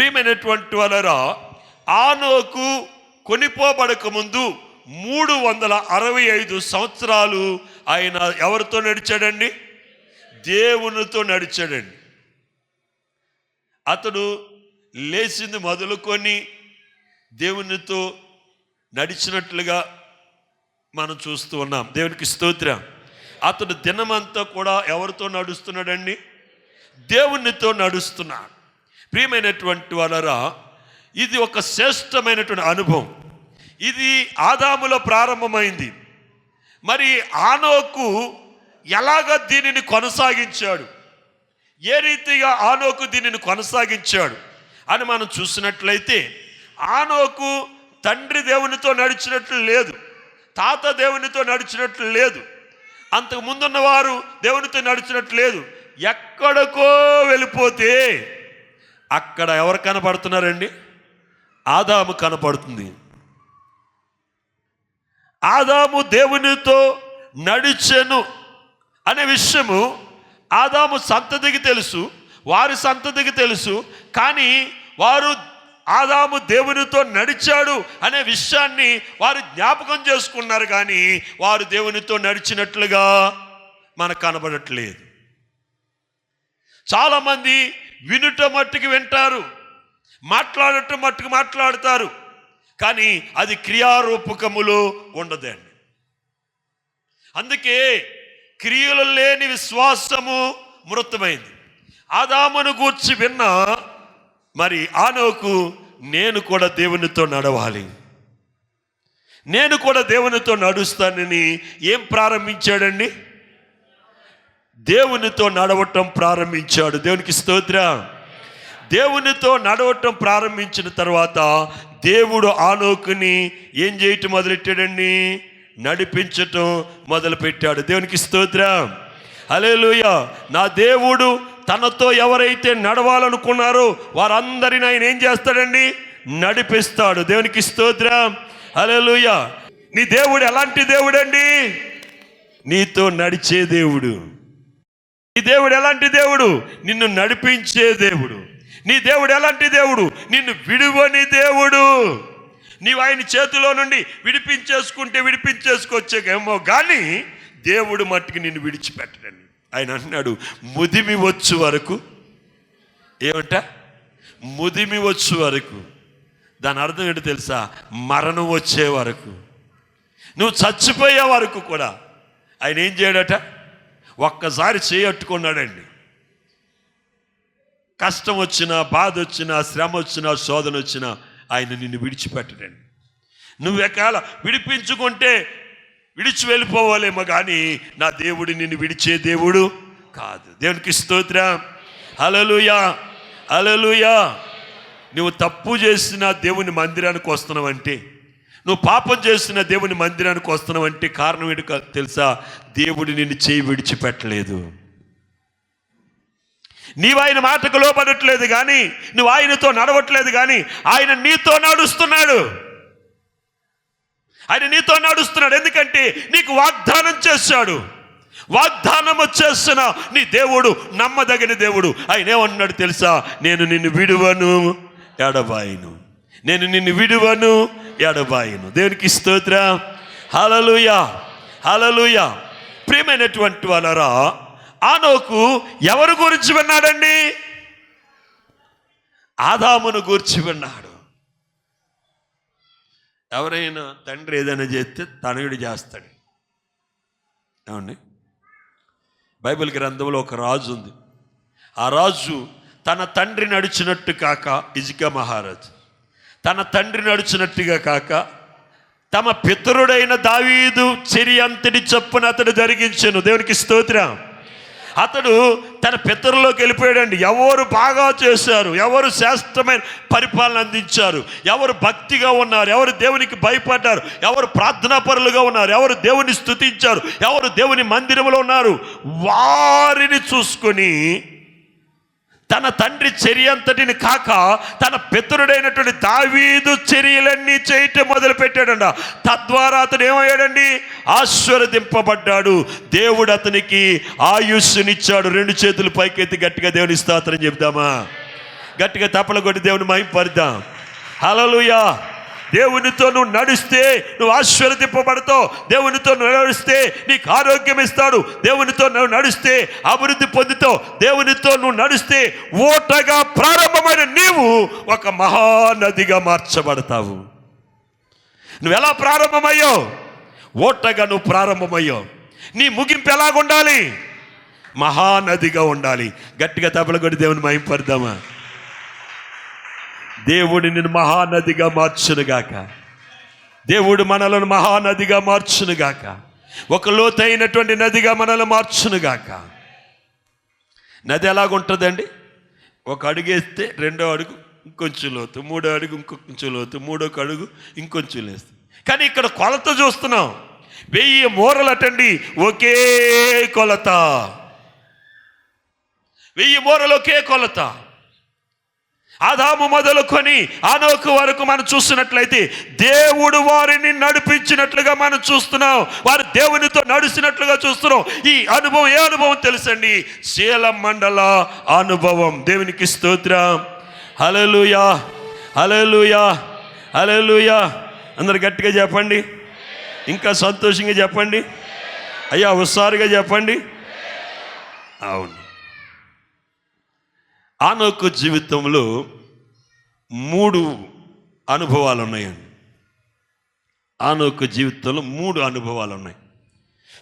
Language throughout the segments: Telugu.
ప్రియమైనటువంటి వాళ్ళరా, ఆనోకు కొనిపోబడక ముందు 365 సంవత్సరాలు ఆయన ఎవరితో నడిచాడండి? దేవునితో నడిచాడండి. అతడు లేచింది మొదలుకొని దేవునితో నడిచినట్లుగా మనం చూస్తూ ఉన్నాం. దేవునికి స్తోత్రం. అతడు దినమంతా కూడా ఎవరితో నడుస్తున్నాడండి? దేవునితో నడుస్తున్నాడు. ప్రియమైనటువంటి వాళ్ళరా, ఇది ఒక శ్రేష్టమైనటువంటి అనుభవం. ఇది ఆదాములో ప్రారంభమైంది. మరి ఆనోకు ఎలాగ దీనిని కొనసాగించాడు, ఏ రీతిగా ఆనోకు దీనిని కొనసాగించాడు అని మనం చూసినట్లయితే, ఆనోకు తండ్రి దేవునితో నడిచినట్లు లేదు, తాత దేవునితో నడిచినట్లు లేదు, అంతకు ముందున్న వారు దేవునితో నడిచినట్లు లేదు. ఎక్కడికో వెళ్ళిపోతే అక్కడ ఎవరు కనపడుతున్నారండి? ఆదాము కనపడుతుంది. ఆదాము దేవునితో నడిచెను అనే విషయము ఆదాము సంతతికి తెలుసు, వారి సంతతికి తెలుసు. కానీ వారు ఆదాము దేవునితో నడిచాడు అనే విషయాన్ని వారు జ్ఞాపకం చేసుకున్నారు, కానీ వారు దేవునితో నడిచినట్లుగా మనకు కనబడట్లేదు. చాలామంది వినుట మట్టుకు వింటారు, మాట్లాడటం మట్టుకు మాట్లాడతారు, కానీ అది క్రియారూపకములో ఉండదండి. అందుకే క్రియలు లేని విశ్వాసము మృతమైంది. ఆదామును గూర్చి విన్న మరి ఆనోకు, నేను కూడా దేవునితో నడవాలి, నేను కూడా దేవునితో నడుస్తానని ఏం ప్రారంభించాడండి? దేవునితో నడవటం ప్రారంభించాడు. దేవునికి స్తోత్రం. దేవునితో నడవటం ప్రారంభించిన తర్వాత దేవుడు ఆనోకుని ఏం చేయటం మొదలెట్టాడండి? నడిపించటం మొదలుపెట్టాడు. దేవునికి స్తోత్రం. హల్లెలూయా. నా దేవుడు తనతో ఎవరైతే నడవాలనుకున్నారో వారందరిని ఆయన ఏం చేస్తాడండి? నడిపిస్తాడు. దేవునికి స్తోత్రం. హల్లెలూయా. నీ దేవుడు ఎలాంటి దేవుడండి? నీతో నడిచే దేవుడు. నీ దేవుడు ఎలాంటి దేవుడు? నిన్ను నడిపించే దేవుడు. నీ దేవుడు ఎలాంటి దేవుడు? నిన్ను విడువని దేవుడు. నీవు ఆయన చేతిలో నుండి విడిపించేసుకోవచ్చేమో, కానీ దేవుడు మట్టుకు నిన్ను విడిచిపెట్టడండి. ఆయన అంటున్నాడు, ముదిమి వచ్చు వరకు. ఏమంట? ముదిమి వచ్చు వరకు. దాని అర్థం ఏంటో తెలుసా? మరణం వచ్చే వరకు, నువ్వు చచ్చిపోయే వరకు కూడా ఆయన ఏం చేయడట? ఒక్కసారి చేయట్టుకున్నాడండి. కష్టం వచ్చినా, బాధ వచ్చినా, శ్రమ వచ్చినా, శోధన వచ్చినా ఆయన నిన్ను విడిచిపెట్టడండి. నువ్వు ఎకాల విడిపించుకుంటే విడిచి వెళ్ళిపోవాలేమో, కానీ నా దేవుడు నిన్ను విడిచే దేవుడు కాదు. దేవునికి స్తోత్రం. హల్లెలూయా, హల్లెలూయా. నువ్వు తప్పు చేసిన దేవుని మందిరానికి వస్తున్నావంటే, నువ్వు పాపం చేసిన దేవుని మందిరానికి వస్తున్నావంటే కారణం ఏంటో తెలుసా? దేవుడు నిన్ను చేయి విడిచిపెట్టలేదు. నీవు ఆయన మాటకు లోబడట్లేదు, కానీ నువ్వు ఆయనతో నడవట్లేదు, కానీ ఆయన నీతో నడుస్తున్నాడు. ఆయన నీతో నడుస్తున్నాడు. ఎందుకంటే నీకు వాగ్దానం చేశాడు. వాగ్దానము చేసిన నీ దేవుడు నమ్మదగిన దేవుడు. ఆయన ఏమన్నాడు తెలుసా? నేను నిన్ను విడువను, ఎడబాయను. నేను నిన్ను విడువను, ఎడబాయను. దేవునికి స్తోత్రం. హల్లెలూయా, హల్లెలూయా. ప్రియమైనటువంటి వాళ్ళరా, ఆనోకు ఎవరి గురించి విన్నాడండి? ఆదామును గురించి విన్నాడు. ఎవరైనా తండ్రి ఏదైనా చేస్తే తనయుడు చేస్తాడు. ఏమండి? బైబిల్ గ్రంథంలో ఒక రాజు ఉంది. ఆ రాజు తన తండ్రి నడిచినట్టు కాక, హిజ్కియా మహారాజు తన తండ్రి నడిచినట్టుగా కాక, తమ పితరుడైన దావీదు చర్య అంతటి చొప్పున అతడు జరిగించెను. దేవునికి స్తోత్రం. అతడు తన పితరులోకి వెళ్ళిపోయాడండి. ఎవరు బాగా చేశారు, ఎవరు శ్రేష్టమైన పరిపాలన అందించారు, ఎవరు భక్తిగా ఉన్నారు, ఎవరు దేవునికి భయపడ్డారు, ఎవరు ప్రార్థనాపరులుగా ఉన్నారు, ఎవరు దేవుని స్తుతించారు, ఎవరు దేవుని మందిరంలో ఉన్నారు, వారిని చూసుకొని తన తండ్రి చర్య అంతటిని కాక తన పితరుడైనటువంటి దావీదు చర్యలన్నీ చేయటం మొదలు పెట్టాడంట. తద్వారా అతడు ఏమయ్యాడండి? ఆశీర్వదింపబడ్డాడు. దేవుడు అతనికి ఆయుష్నిచ్చాడు. 2 చేతులు పైకెత్తి గట్టిగా దేవుని స్తోత్రం చెప్దామా? గట్టిగా తప్పలు కొట్టి దేవుని మహిమపరుద్దాం. హల్లెలూయా. దేవునితో నువ్వు నడిస్తే నువ్వు ఆశీర్వదింపబడతావు. దేవునితో నువ్వు నడిస్తే నీకు ఆరోగ్యం ఇస్తాడు. దేవునితో నువ్వు నడిస్తే అభివృద్ధి పొందుతావు. దేవునితో నువ్వు నడిస్తే ఓటగా ప్రారంభమైన నీవు ఒక మహానదిగా మార్చబడతావు. నువ్వు ఎలా ప్రారంభమయ్యావు? ఓటగా నువ్వు ప్రారంభమయ్యావు. నీ ముగింపు ఎలాగుండాలి? మహానదిగా ఉండాలి. గట్టిగా తప్పలు కొట్టి దేవుని మహిమపరుద్దామా. దేవుడు నిన్ను మహానదిగా మార్చునుగాక. దేవుడు మనలను మహానదిగా మార్చునుగాక. ఒక లోతైనటువంటి నదిగా మనల్ని మార్చునుగాక. నది ఎలాగుంటుందండి? ఒక అడుగు వేస్తే రెండో అడుగు ఇంకొంచెం లోతు, మూడో అడుగు ఇంకొంచెం లోతు, మూడో అడుగు ఇంకొంచెం లేస్తుంది. కానీ ఇక్కడ కొలత చూస్తున్నాం. 1000 మూరలటండి, ఒకే కొలత. 1000 మూరలు ఒకే కొలత. ఆదాము మొదలుకొని హనోకు వరకు మనం చూస్తున్నట్లయితే దేవుడు వారిని నడిపించినట్లుగా మనం చూస్తున్నాం. వారు దేవునితో నడిచినట్లుగా చూస్తున్నాం. ఈ అనుభవం ఏ అనుభవం తెలుసండి? శీలమండల అనుభవం. దేవునికి స్తోత్రం. హల్లెలూయా, హల్లెలూయా, హల్లెలూయా. అందరు గట్టిగా చెప్పండి, ఇంకా సంతోషంగా చెప్పండి, అయ్యా హుషారుగా చెప్పండి. అవును, హనోకు జీవితంలో 3 అనుభవాలు ఉన్నాయండి. హనోకు జీవితంలో 3 అనుభవాలు ఉన్నాయి.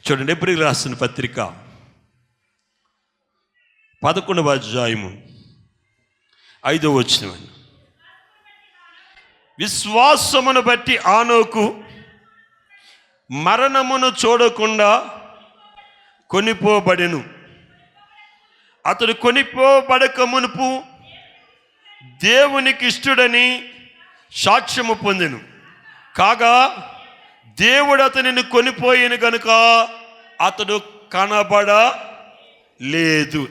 చూడండి, ఎబ్రీయులకు రాసిన పత్రిక 11వ అధ్యాయము 5వ వచనం. విశ్వాసమును బట్టి హనోకు మరణమును చూడకుండా కొనిపోబడెను. అతడు కొనిపోబడక మునుపు దేవునికి ఇష్టడని సాక్ష్యము పొందెను. కాగా దేవుడు అతనిని కొనిపోయిన కనుక అతడు కనబడలేదు.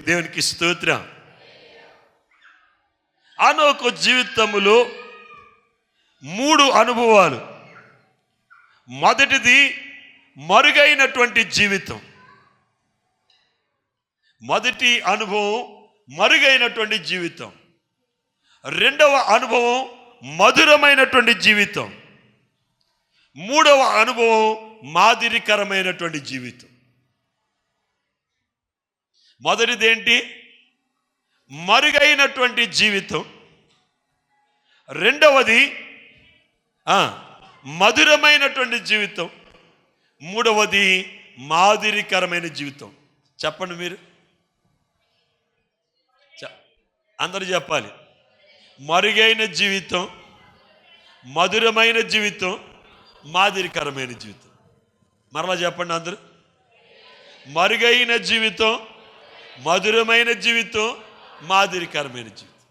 దేవునికి స్తోత్రం. హనోకు జీవితములో 3 అనుభవాలు. మొదటిది మరుగైనటువంటి జీవితం. మొదటి అనుభవం మరుగైనటువంటి జీవితం. రెండవ అనుభవం మధురమైనటువంటి జీవితం. మూడవ అనుభవం మాదిరికరమైనటువంటి జీవితం. మొదటిదేంటి? మరుగైనటువంటి జీవితం. రెండవది మధురమైనటువంటి జీవితం. మూడవది మాదిరికరమైన జీవితం. చెప్పండి మీరు, అందరూ చెప్పాలి. మరుగైన జీవితం, మధురమైన జీవితం, మాదిరికరమైన జీవితం. మరలా చెప్పండి అందరూ. మరుగైన జీవితం, మధురమైన జీవితం, మాదిరికరమైన జీవితం.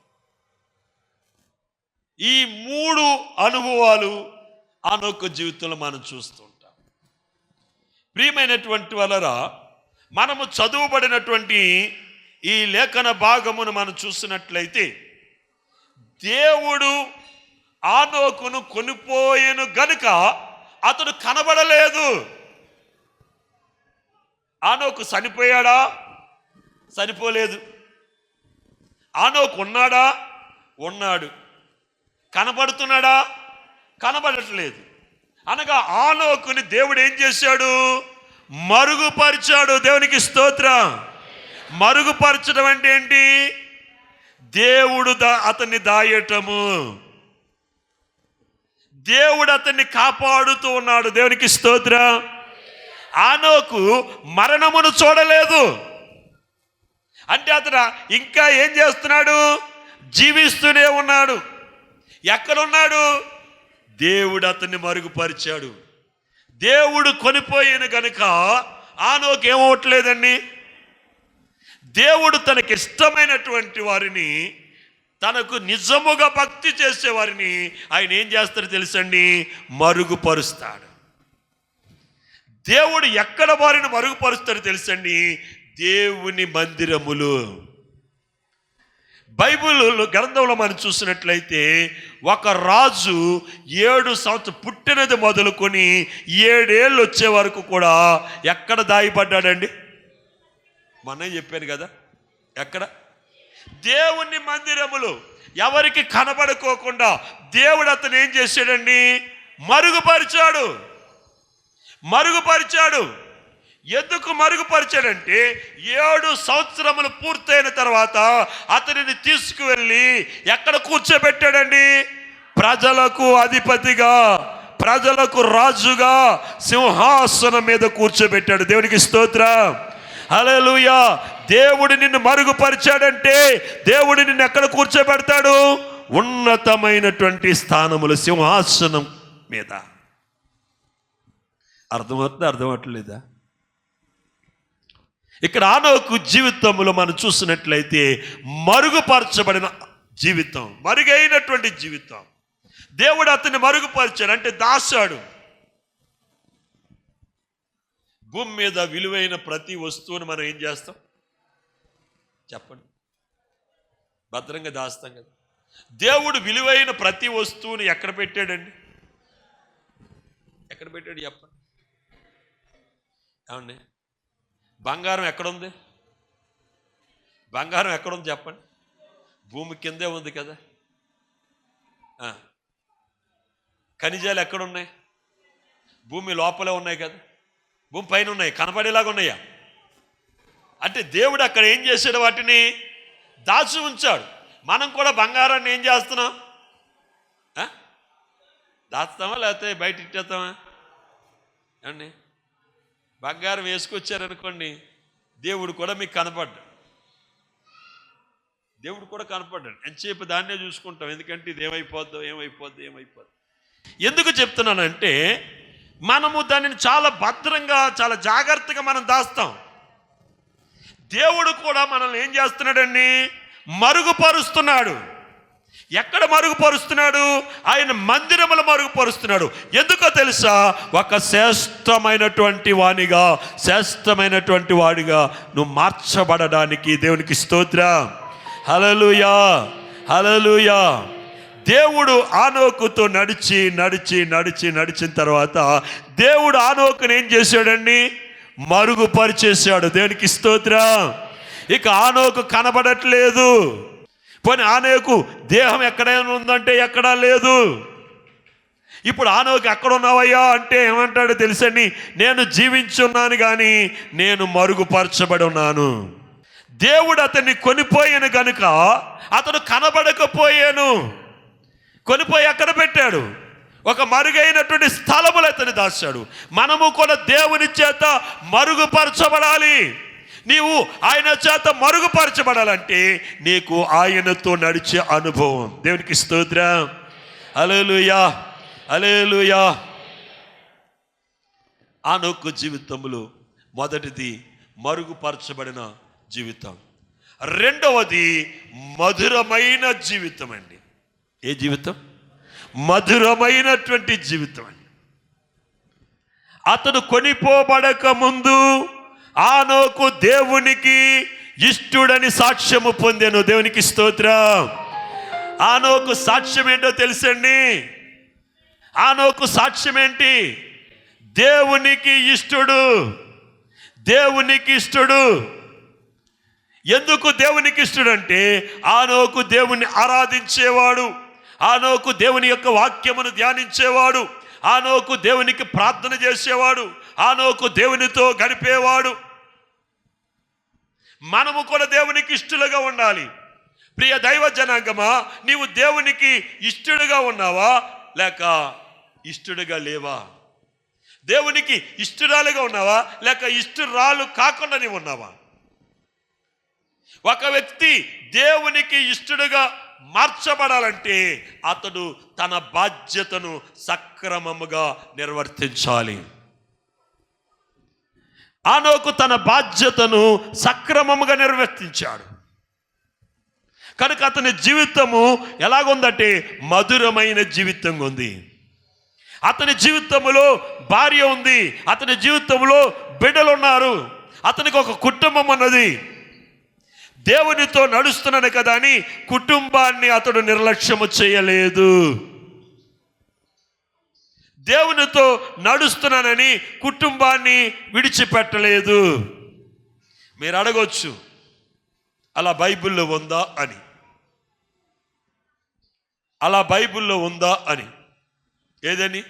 ఈ 3 అనుభవాలు హనోకు జీవితంలో మనం చూస్తూ ఉంటాం. ప్రియమైనటువంటి వాళ్ళరా, మనము చదువుబడినటువంటి ఈ లేఖన భాగమును మనం చూసినట్లయితే, దేవుడు హనోకును కొనిపోయెను గనుక అతడు కనబడలేదు. హనోకు చనిపోయాడా? చనిపోలేదు. హనోకు ఉన్నాడా? ఉన్నాడు. కనబడుతున్నాడా? కనబడట్లేదు. అనగా హనోకుని దేవుడు ఏం చేశాడు? మరుగుపరిచాడు. దేవునికి స్తోత్రం. మరుగుపరచడం అంటే ఏంటి? దేవుడు అతన్ని దాయటము. దేవుడు అతన్ని కాపాడుతూ ఉన్నాడు. దేవునికి స్తోత్రం. హనోకు మరణమును చూడలేదు. అంటే అతను ఇంకా ఏం చేస్తున్నాడు? జీవిస్తూనే ఉన్నాడు. ఎక్కడున్నాడు? దేవుడు అతన్ని మరుగుపరిచాడు. దేవుడు కొనిపోయిన కనుక హనోకు ఏమవట్లేదండి. దేవుడు తనకి ఇష్టమైనటువంటి వారిని, తనకు నిజముగా భక్తి చేసే వారిని ఆయన ఏం చేస్తాడో తెలుసండి? మరుగుపరుస్తాడు. దేవుడు ఎక్కడ వారిని మరుగుపరుస్తాడో తెలుసండి? దేవుని మందిరములు. బైబిల్ గ్రంథంలో మనం చూసినట్లయితే ఒక రాజు 7 సంవత్సరం పుట్టినది మొదలుకొని 7 ఏళ్ళు వచ్చే వరకు కూడా ఎక్కడ దాగిపడ్డాడండి? మొన్న చెప్పాను కదా, ఎక్కడ? దేవుని మందిరములు. ఎవరికి కనబడుకోకుండా దేవుడు అతను ఏం చేశాడండి? మరుగుపరిచాడు. ఎందుకు మరుగుపరిచాడంటే 7 సంవత్సరములు పూర్తయిన తర్వాత అతనిని తీసుకువెళ్ళి ఎక్కడ కూర్చోబెట్టాడండి? ప్రజలకు అధిపతిగా, ప్రజలకు రాజుగా సింహాసనం మీద కూర్చోబెట్టాడు. దేవునికి స్తోత్రం, హల్లెలూయా. దేవుడు నిన్ను మరుగుపరిచాడంటే దేవుడు నిన్ను ఎక్కడ కూర్చోబెడతాడు? ఉన్నతమైనటువంటి స్థానములు, సింహాసనం మీద. అర్థమవట్లేదా? ఇక్కడ ఆనోకు జీవితంలో మనం చూసినట్లయితే మరుగుపరచబడిన జీవితం, మరుగైనటువంటి జీవితం. దేవుడు అతన్ని మరుగుపరిచాడు అంటే దాచాడు. భూమి మీద విలువైన ప్రతి వస్తువును మనం ఏం చేస్తాం చెప్పండి? భద్రంగా దాస్తాం కదా. దేవుడు విలువైన ప్రతి వస్తువుని ఎక్కడ పెట్టాడండి? ఎక్కడ పెట్టాడు చెప్పండి? ఏమండి, బంగారం ఎక్కడుంది? బంగారం ఎక్కడుంది చెప్పండి? భూమి కిందే ఉంది కదా. ఖనిజాలు ఎక్కడున్నాయి? భూమి లోపలే ఉన్నాయి కదా. భూమి పైన ఉన్నాయి, కనపడేలాగా ఉన్నాయా? అంటే దేవుడు అక్కడ ఏం చేశాడు? వాటిని దాచి ఉంచాడు. మనం కూడా బంగారాన్ని ఏం చేస్తున్నాం? దాస్తామా లేకపోతే బయట ఇట్టేస్తామా? అండి, బంగారం వేసుకొచ్చారనుకోండి, దేవుడు కూడా మీకు కనపడ్డాడు. ఎంతసేపు దాన్నే చూసుకుంటాం. ఎందుకంటే ఇది ఏమైపోద్దో. ఎందుకు చెప్తున్నానంటే మనము దానిని చాలా భద్రంగా, చాలా జాగ్రత్తగా మనం దాస్తాం. దేవుడు కూడా మనల్ని ఏం చేస్తున్నాడండి? మరుగుపరుస్తున్నాడు. ఎక్కడ మరుగుపరుస్తున్నాడు? ఆయన మందిరములు మరుగుపరుస్తున్నాడు. ఎందుకో తెలుసా? ఒక శ్రేష్టమైనటువంటి వాడిగా నువ్వు మార్చబడడానికి. దేవునికి స్తోత్రం, హల్లెలూయా. దేవుడు ఆనోకుతో నడిచిన తర్వాత దేవుడు ఆనోకుని ఏం చేశాడండి? మరుగుపరిచేశాడు. దేవునికి స్తోత్రం. ఇక ఆనోకు కనబడట్లేదు. పోనీ ఆనోకు దేహం ఎక్కడైనా ఉందంటే ఎక్కడా లేదు. ఇప్పుడు ఆనోకు ఎక్కడున్నావయ్యా అంటే ఏమంటాడో తెలుసండి? నేను జీవించున్నాను కానీ నేను మరుగుపరచబడి ఉన్నాను. దేవుడు అతన్ని కొనిపోయాను కనుక అతను కనబడకపోయాను. కొనిపోయి ఎక్కడ పెట్టాడు? ఒక మరుగైనటువంటి స్థలములు అతన్ని దాచాడు. మనము కూడా దేవుని చేత మరుగుపరచబడాలి. నీవు ఆయన చేత మరుగుపరచబడాలంటే నీకు ఆయనతో నడిచే అనుభవం. దేవునికి స్తోత్రం, హల్లెలూయా. ఆనోకు జీవితంలో మొదటిది మరుగుపరచబడిన జీవితం. రెండవది మధురమైన జీవితం అండి. ఏ జీవితం? మధురమైనటువంటి జీవితం అండి. అతడు కొనిపోబడక ముందు ఆనోకు దేవునికి ఇష్టుడని సాక్ష్యము పొందెను. దేవునికి స్తోత్రం. ఆనోకు సాక్ష్యం ఏంటో తెలుసండి? ఆనోకు సాక్ష్యం ఏంటి? దేవునికి ఇష్టడు. ఎందుకు దేవునికి ఇష్టడు అంటే ఆనోకు దేవుని ఆరాధించేవాడు. ఆనోకు దేవుని యొక్క వాక్యమును ధ్యానించేవాడు. ఆనోకు దేవునికి ప్రార్థన చేసేవాడు. ఆనోకు దేవునితో గడిపేవాడు. మనము కూడా దేవునికి ఇష్టలుగా ఉండాలి. ప్రియ దైవ జనాంగమా, నీవు దేవునికి ఇష్టడుగా ఉన్నావా లేక ఇష్టడుగా లేవా? దేవునికి ఇష్టరాలుగా ఉన్నావా లేక ఇష్టరాలు కాకుండా నీవు ఉన్నావా? ఒక వ్యక్తి దేవునికి ఇష్టడుగా మార్చబడాలంటే అతడు తన బాధ్యతను సక్రమముగా నిర్వర్తించాలి. ఆనోకు తన బాధ్యతను సక్రమముగా నిర్వర్తించాడు కనుక అతని జీవితము ఎలాగుందంటే మధురమైన జీవితంగా ఉంది. అతని జీవితంలో భార్య ఉంది, అతని జీవితంలో బిడ్డలు ఉన్నారు, అతనికి ఒక కుటుంబం ఉన్నది. దేవునితో నడుస్తున్నాను కదా అని కుటుంబాన్ని అతడు నిర్లక్ష్యము చేయలేదు. దేవునితో నడుస్తున్నానని కుటుంబాన్ని విడిచిపెట్టలేదు. మీరు అడగొచ్చు, అలా బైబిల్లో ఉందా అని. అలా బైబిల్లో ఉందా అని. ఏదని?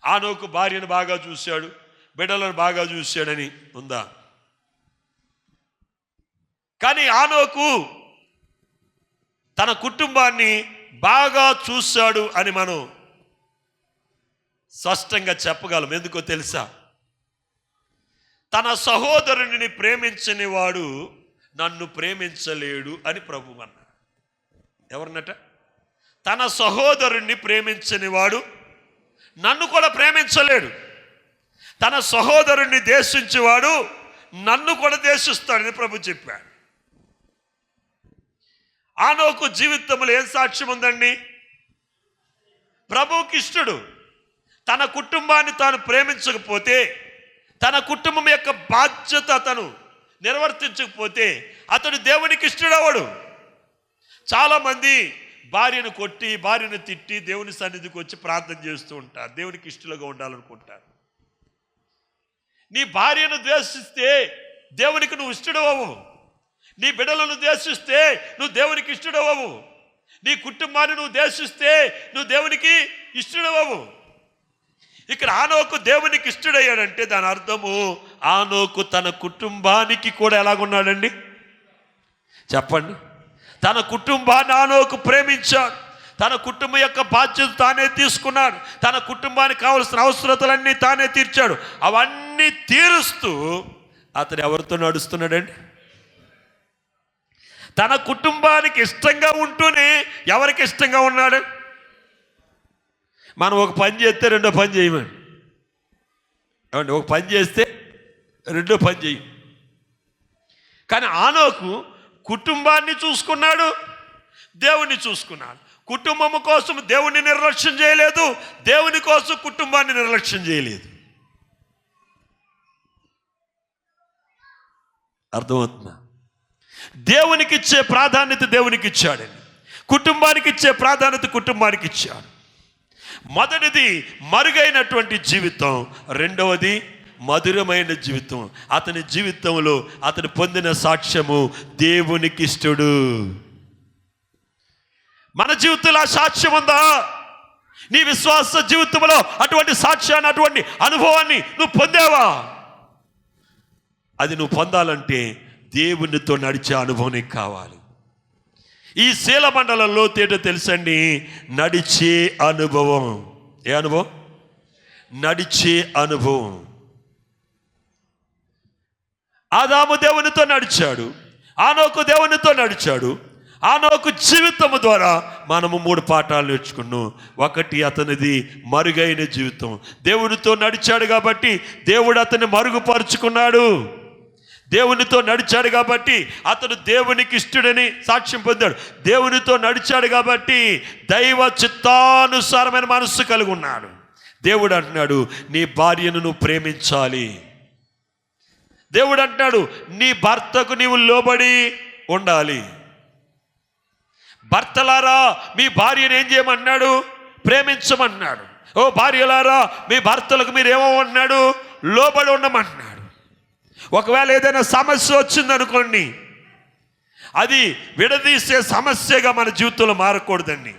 ఆనోకు భార్యను బాగా చూశాడు, బిడ్డలను బాగా చూశాడని ఉందా? కానీ ఆనోకు తన కుటుంబాన్ని బాగా చూశాడు అని మనం స్పష్టంగా చెప్పగలం. ఎందుకో తెలుసా? తన సహోదరుని ప్రేమించని వాడు నన్ను ప్రేమించలేడు అని ప్రభువు అన్నాడు. ఎవరినట? తన సహోదరుణ్ణి ప్రేమించని వాడు నన్ను కూడా ప్రేమించలేడు. తన సహోదరుణ్ణి ద్వేషించేవాడు నన్ను కూడా ద్వేషిస్తాడని ప్రభు చెప్పాడు. ఆనోకు జీవితంలో ఏం సాక్ష్యం ఉందండి? ప్రభువుకి ఇష్టడు. తన కుటుంబాన్ని తాను ప్రేమించకపోతే, తన కుటుంబం యొక్క బాధ్యత అతను నిర్వర్తించకపోతే అతడు దేవునికి ఇష్టడవడు. చాలామంది భార్యను కొట్టి, భార్యను తిట్టి దేవుని సన్నిధికి వచ్చి ప్రార్థన చేస్తూ ఉంటారు, దేవునికి ఇష్టలుగా ఉండాలనుకుంటారు. నీ భార్యను ద్వేషిస్తే దేవునికి నువ్వు ఇష్టడవవు. నీ బిడ్డలను ద్వేషిస్తే నువ్వు దేవునికి ఇష్టడవవు. నీ కుటుంబాన్ని నువ్వు ద్వేషిస్తే నువ్వు దేవునికి ఇష్టడవవు. ఇక్కడ ఆనోకు దేవునికి ఇష్టడయ్యాడంటే దాని అర్థము ఆనోకు తన కుటుంబానికి కూడా ఎలాగున్నాడండి? చెప్పండి. తన కుటుంబాన్ని ఆనోకు ప్రేమించాడు. తన కుటుంబం యొక్క బాధ్యత తానే తీసుకున్నాడు. తన కుటుంబానికి కావలసిన అవసరతలన్నీ తానే తీర్చాడు. అవన్నీ తీరుస్తూ అతను ఎవరితో నడుస్తున్నాడండి? తన కుటుంబానికి ఇష్టంగా ఉంటూనే ఎవరికి ఇష్టంగా ఉన్నాడు? మనం ఒక పని చేస్తే రెండో పని చేయమని. ఏమండి? ఒక పని చేస్తే రెండో పని చేయం. కానీ ఆనోకు కుటుంబాన్ని చూసుకున్నాడు, దేవుణ్ణి చూసుకున్నాడు. కుటుంబం కోసం దేవుణ్ణి నిర్లక్ష్యం చేయలేదు, దేవుని కోసం కుటుంబాన్ని నిర్లక్ష్యం చేయలేదు. అర్థమవుతుందా? దేవునికి ఇచ్చే ప్రాధాన్యత దేవునికి ఇచ్చాడండి. కుటుంబానికి ఇచ్చే ప్రాధాన్యత కుటుంబానికి ఇచ్చాడు. మొదటిది మరుగైనటువంటి జీవితం, రెండవది మధురమైన జీవితం. అతని జీవితంలో అతను పొందిన సాక్ష్యము దేవునికి ఇష్టడు. మన జీవితంలో ఆ సాక్ష్యం ఉందా? నీ విశ్వాస జీవితంలో అటువంటి సాక్ష్యాన్ని, అటువంటి అనుభవాన్ని నువ్వు పొందావా? అది నువ్వు పొందాలంటే దేవునితో నడిచే అనుభవం నీకు కావాలి. ఈ శీలమండలంలో తేటో తెలుసండి, నడిచే అనుభవం. ఏ అనుభవం? నడిచే అనుభవం. ఆదాము దేవునితో నడిచాడు, ఆనోకు దేవునితో నడిచాడు. ఆనోకు జీవితము ద్వారా మనము 3 పాఠాలు నేర్చుకున్నాం. ఒకటి, అతనిది మరుగైన జీవితం. దేవునితో నడిచాడు కాబట్టి దేవుడు అతన్ని మరుగుపరుచుకున్నాడు. దేవునితో నడిచాడు కాబట్టి అతడు దేవునికి ఇష్టడని సాక్ష్యం పొందాడు. దేవునితో నడిచాడు కాబట్టి దైవ చిత్తానుసారమైన మనస్సు కలిగి ఉన్నాడు. దేవుడు అంటున్నాడు, నీ భార్యను నువ్వు ప్రేమించాలి. దేవుడు అంటున్నాడు, నీ భర్తకు నీవు లోబడి ఉండాలి. భర్తలారా, మీ భార్యను ఏం చేయమన్నాడు? ప్రేమించమన్నాడు. ఓ భార్యలారా, మీ భర్తలకు మీరు ఏమన్నాడు? లోబడి ఉండమన్నాడు. ఒకవేళ ఏదైనా సమస్య వచ్చిందనుకోండి, అది విడదీసే సమస్యగా మన జీవితంలో మారకూడదండి.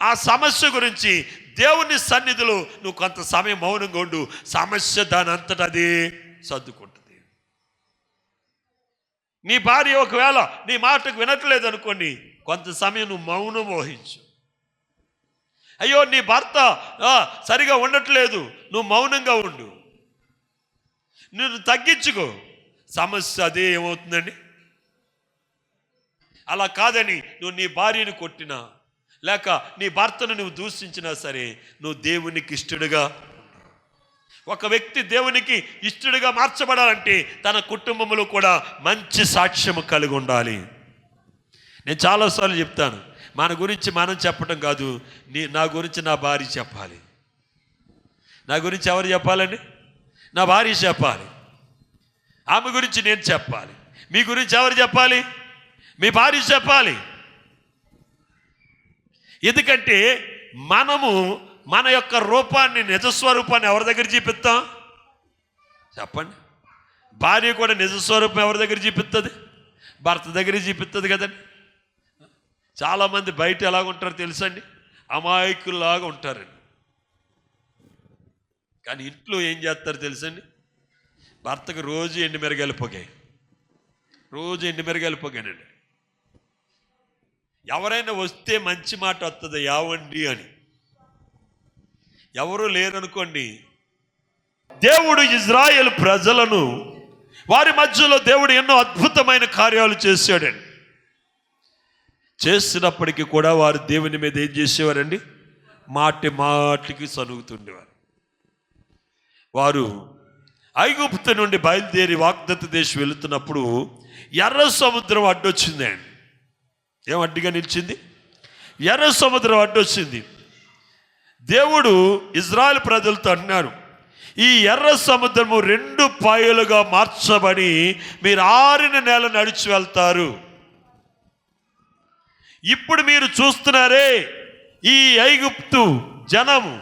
ఆ సమస్య గురించి దేవుని సన్నిధిలో నువ్వు కొంత సమయం మౌనంగా ఉండు. సమస్య దాని అంతటా అది సర్దుకుంటుంది. నీ భార్య ఒకవేళ నీ మాటకు వినట్లేదు అనుకోండి, కొంత సమయం నువ్వు మౌనం వహించు. అయ్యో, నీ భర్త సరిగా ఉండట్లేదు, నువ్వు మౌనంగా ఉండు. నువ్వు తగ్గించుకో. సమస్య అదే ఏమవుతుందండి? అలా కాదని నువ్వు నీ భార్యను కొట్టినా, లేక నీ భర్తను నువ్వు దూషించినా సరే, నువ్వు దేవునికి ఇష్టడుగా. ఒక వ్యక్తి దేవునికి ఇష్టడుగా మార్చబడాలంటే తన కుటుంబంలో కూడా మంచి సాక్ష్యము కలిగి ఉండాలి. నేను చాలాసార్లు చెప్తాను, మన గురించి మనం చెప్పడం కాదు, నా గురించి నా భార్య చెప్పాలి. నా గురించి ఎవరు చెప్పాలండి? నా భార్య చెప్పాలి. ఆమె గురించి నేను చెప్పాలి. మీ గురించి ఎవరు చెప్పాలి? మీ భార్య చెప్పాలి. ఎందుకంటే మనము మన యొక్క రూపాన్ని, నిజస్వరూపాన్ని ఎవరి దగ్గర చూపిస్తాం? చెప్పండి. భార్య కూడా నిజస్వరూపం ఎవరి దగ్గర చూపిస్తుంది? భర్త దగ్గర చూపిస్తుంది కదండి. చాలామంది బయట ఎలాగ ఉంటారో తెలుసండి, అమాయకుల్లాగా ఉంటారండి. కానీ ఇంట్లో ఏం చేస్తారో తెలుసండి, భర్తకు రోజు ఎండుమిరగాయలు పొగాయి, రోజు ఎండుమిరగాయలు పొగానండి. ఎవరైనా వస్తే మంచి మాట వస్తుంది, యావండి అని. ఎవరు లేరనుకోండి, దేవుడు ఇజ్రాయేల్ ప్రజలను వారి మధ్యలో దేవుడు ఎన్నో అద్భుతమైన కార్యాలు చేశాడండి. చేసినప్పటికీ కూడా వారు దేవుని మీద ఏం చేసేవారండి, మాటికి సనుగుతుండేవారు. వారు ఐగుప్తు నుండి బయలుదేరి వాగ్దత్త దేశం వెళుతున్నప్పుడు ఎర్ర సముద్రం అడ్డొచ్చింది అండి. ఏం అడ్డుగా నిలిచింది? ఎర్ర సముద్రం అడ్డొచ్చింది. దేవుడు ఇజ్రాయెల్ ప్రజలతో అన్నారు, ఈ ఎర్ర సముద్రము 2 పాయలుగా మార్చబడి మీరు ఆరిన నేల నడిచి వెళ్తారు. ఇప్పుడు మీరు చూస్తున్నారే, ఈ ఐగుప్తు జనము,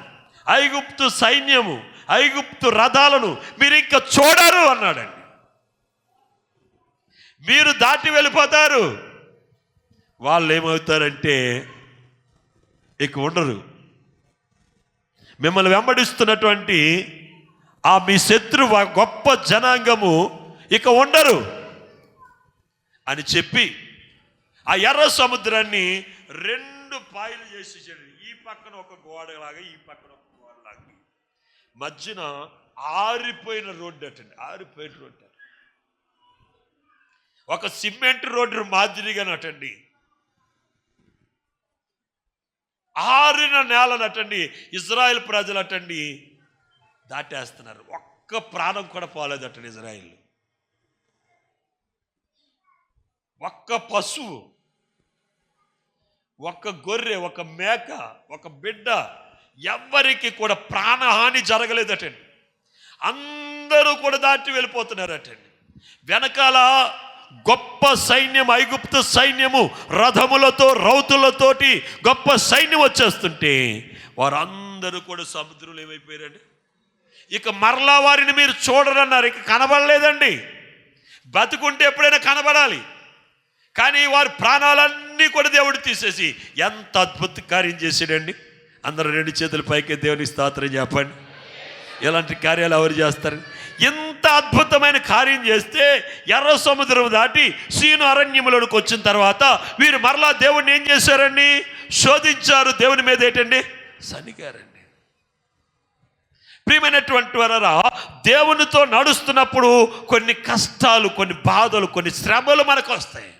ఐగుప్తు సైన్యము, ఐగుప్తు రథాలను మీరు ఇంకా చూడరు అన్నాడండి. మీరు దాటి వెళ్ళిపోతారు. వాళ్ళు ఏమవుతారంటే ఇక ఉండరు. మిమ్మల్ని వెంబడిస్తున్నటువంటి ఆ మీ శత్రువు గొప్ప జనాంగము ఇక ఉండరు అని చెప్పి ఆ ఎర్ర సముద్రాన్ని 2 పాయలు చేసేసాడు. ఈ పక్కన ఒక గోడలాగా, ఈ పక్కన ఒక గోడలాగా, మధ్యన ఆరిపోయిన రోడ్డు అటండి. ఆరిపోయిన రోడ్డు, ఒక సిమెంట్ రోడ్డు మాదిరిగానటండి. ఆరిన నేలనటండి ఇజ్రాయెల్ ప్రజలు అటండి దాటేస్తున్నారు. ఒక్క ప్రాణం కూడా పోలేదటండి ఇజ్రాయెల్. ఒక్క పశువు, ఒక్క గొర్రె, ఒక మేక, ఒక బిడ్డ, ఎవ్వరికి కూడా ప్రాణహాని జరగలేదటండి. అందరూ కూడా దాటి వెళ్ళిపోతున్నారటండి. వెనకాల గొప్ప సైన్యం, ఐగుప్తు సైన్యము రథములతో రౌతులతోటి గొప్ప సైన్యం వచ్చేస్తుంటే వారందరూ కూడా సముద్రంలో ఏమైపోయారండి. ఇక మరలా వారిని మీరు చూడరన్నారు. ఇక కనబడలేదండి. బతుకుంటే ఎప్పుడైనా కనబడాలి, కానీ వారి ప్రాణాలన్నీ కూడా దేవుడు తీసేసి ఎంత అద్భుత కార్యం చేశాడండి. అందరూ 2 చేతుల పైకి దేవునికి స్తోత్రం చెప్పండి. ఇలాంటి కార్యాలు ఎవరు చేస్తారు? ఇంత అద్భుతమైన కార్యం చేస్తే ఎర్ర సముద్రం దాటి సీను అరణ్యములోకి వచ్చిన తర్వాత వీరు మరలా దేవుడిని ఏం చేశారండి? శోధించారు. దేవుని మీద ఏంటండి? సనిగారండి. ప్రియమైనటువంటి వారా, దేవునితో నడుస్తున్నప్పుడు కొన్ని కష్టాలు, కొన్ని బాధలు, కొన్ని శ్రమలు మనకు వస్తాయి.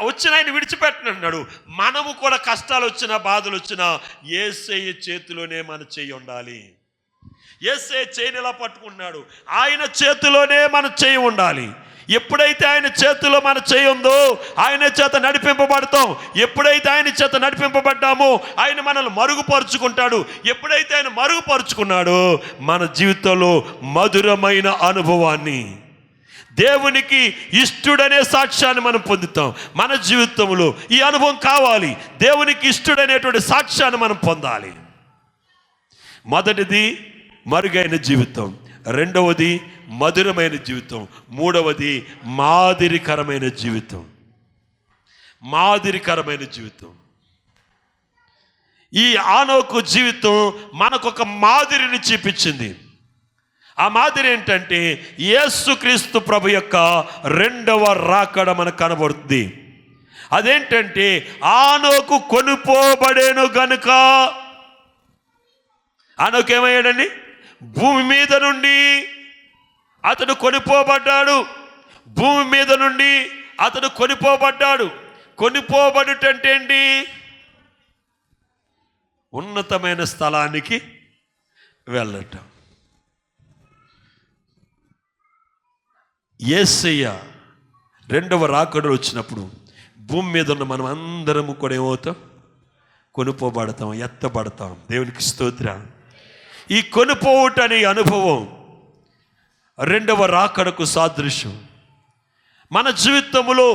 వచ్చిన ఆయన విడిచిపెట్టనన్నాడు. మనము కూడా కష్టాలు వచ్చినా, బాధలు వచ్చినా యేసయ్య చేతిలోనే మన చెయ్యి ఉండాలి. యేసయ్య చేయిని ఎలా పట్టుకున్నాడు, ఆయన చేతిలోనే మన చెయ్యి ఉండాలి. ఎప్పుడైతే ఆయన చేతిలో మన చెయ్యి ఉందో ఆయన చేత నడిపింపబడతాం. ఎప్పుడైతే ఆయన చేత నడిపింపబడ్డామో ఆయన మనల్ని మరుగుపరుచుకుంటాడు. ఎప్పుడైతే ఆయన మరుగుపరుచుకున్నాడో మన జీవితంలో మధురమైన అనుభవాన్ని, దేవునికి ఇష్టడనే సాక్ష్యాన్ని మనం పొందుతాం. మన జీవితంలో ఈ అనుభవం కావాలి. దేవునికి ఇష్టడనేటువంటి సాక్ష్యాన్ని మనం పొందాలి. మొదటిది మరుగైన జీవితం, రెండవది మధురమైన జీవితం, మూడవది మాదిరికరమైన జీవితం. మాదిరికరమైన జీవితం. ఈ ఆనోకు జీవితం మనకొక మాదిరిని చూపించింది. ఆ మాదిరి ఏంటంటే యేసుక్రీస్తు ప్రభు యొక్క 2వ రాకడ మనకు కనబడుతుంది. అదేంటంటే ఆనోకు కొనుపోబడేను గనుక, ఆనోకు ఏమయ్యాడండి? భూమి మీద నుండి అతడు కొనిపోబడ్డాడు. భూమి మీద నుండి అతడు కొనిపోబడ్డాడు. కొనిపోబడుటంటే ఏంటి? ఉన్నతమైన స్థలానికి వెళ్ళటం. యేసయ్య 2వ రాకడ వచ్చినప్పుడు భూమి మీద ఉన్న మనం అందరము కూడా ఏమవుతాం? కొనుపోబడతాం, ఎత్తబడతాం. దేవునికి స్తోత్రం. ఈ కొనుపోవుట అనే అనుభవం 2వ రాకడకు సాదృశ్యం. మన జీవితంలో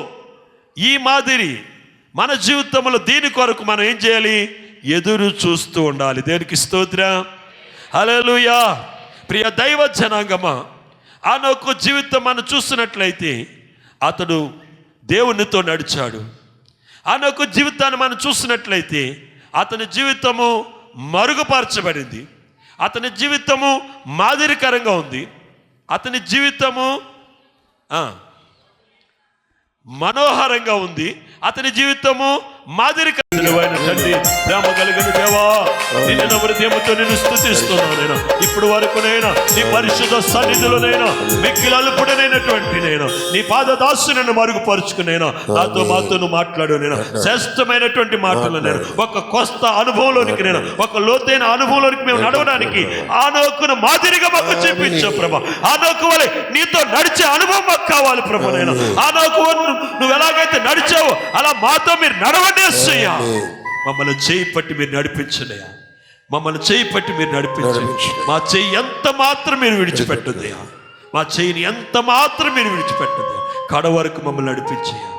ఈ మాదిరి, మన జీవితంలో దీని కొరకు మనం ఏం చేయాలి? ఎదురు చూస్తూ ఉండాలి. దేవునికి స్తోత్రం. హల్లెలూయా. ప్రియ దైవ జనాంగమా, ఆనోకు జీవితం మనం చూస్తున్నట్లయితే అతడు దేవునితో నడిచాడు. హనోకు జీవితాన్ని మనం చూసినట్లయితే అతని జీవితము మరుగుపరచబడింది, అతని జీవితము మాదిరికరంగా ఉంది, అతని జీవితము మనోహరంగా ఉంది, అతని జీవితము మాదిరికరమైన తండ్రి, ప్రేమ కలిగిన దేవా, నిన్ను హృదయముతో నిన్ను స్తుతిస్తున్నాను నేను. ఇప్పుడు వరకునైనా నీ పరిశుద్ధ సన్నిధిలోనైనా మిక్కిలి అల్పుడనైనటువంటి నేను నీ పాదదాసు నన్ను మరుగుపరుచుకునేనా, నాతో మాతో నువ్వు మాట్లాడు నేను. శ్రేష్టమైనటువంటి మాటలు నేను ఒక కొత్త అనుభవంలోనికి, నేను ఒక లోతైన అనుభవంలోనికి మేము నడవడానికి హనోకును మాదిరిగా మాకు చూపించావు ప్రభా. హనోకు వలె నీతో నడిచే అనుభవం మాకు కావాలి ప్రభా. నేను హనోకు నువ్వు ఎలాగైతే నడిచావో అలా మాతో మీరు నడవండి యేసయ్యా. మమ్మల్ని చేయి పట్టి మీరు నడిపించనయ్యా, మమ్మల్ని చేయి పట్టి మీరు నడిపించండి. మా చెయ్యి ఎంత మాత్రం మీరు విడిచిపెట్టదయ్యా, మా చెయ్యిని ఎంత మాత్రం మీరు విడిచిపెట్టదు. కడ వరకు మమ్మల్ని నడిపించయ్యా,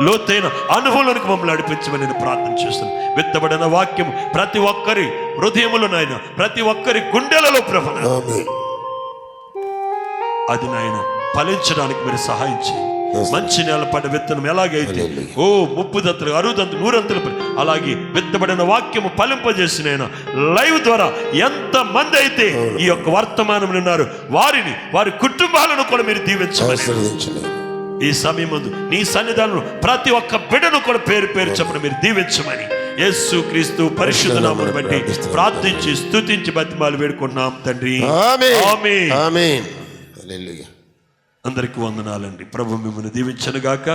లోతైన అనుభవంలోనికి మమ్మల్ని నడిపించమని నేను ప్రార్థన చేస్తున్నాను. విత్తబడిన వాక్యం ప్రతి ఒక్కరి హృదయములోనైనా, ప్రతి ఒక్కరి గుండెలలో ప్రభు అది నాయన ఫలించడానికి మీరు సహాయం చేయండి. మంచి నేల పడ్డ విత్తనం ఎలాగైతే 30 60 100 అలాగే విత్తబడిన వాక్యము ఫలింపజేసిన లైవ్ ద్వారా ఎంత మంది అయితే ఈ యొక్క వర్తమానం ఉన్నారు వారిని, వారి కుటుంబాలను కూడా మీరు దీవించమని ఈ సమయం ముందు నీ సన్నిధానంలో ప్రతి ఒక్క బిడ్డను కూడా పేరు పేరు చెప్పడం మీరు దీవించమని యేసు క్రీస్తు పరిశుద్ధ నామమును బట్టి ప్రార్థించి స్తుతించి బతిమాలు వేడుకుంటున్నాం తండ్రి. ఆమేన్. అందరికీ వందనాలండి. ప్రభు మిమ్మల్ని దీవించను గాక.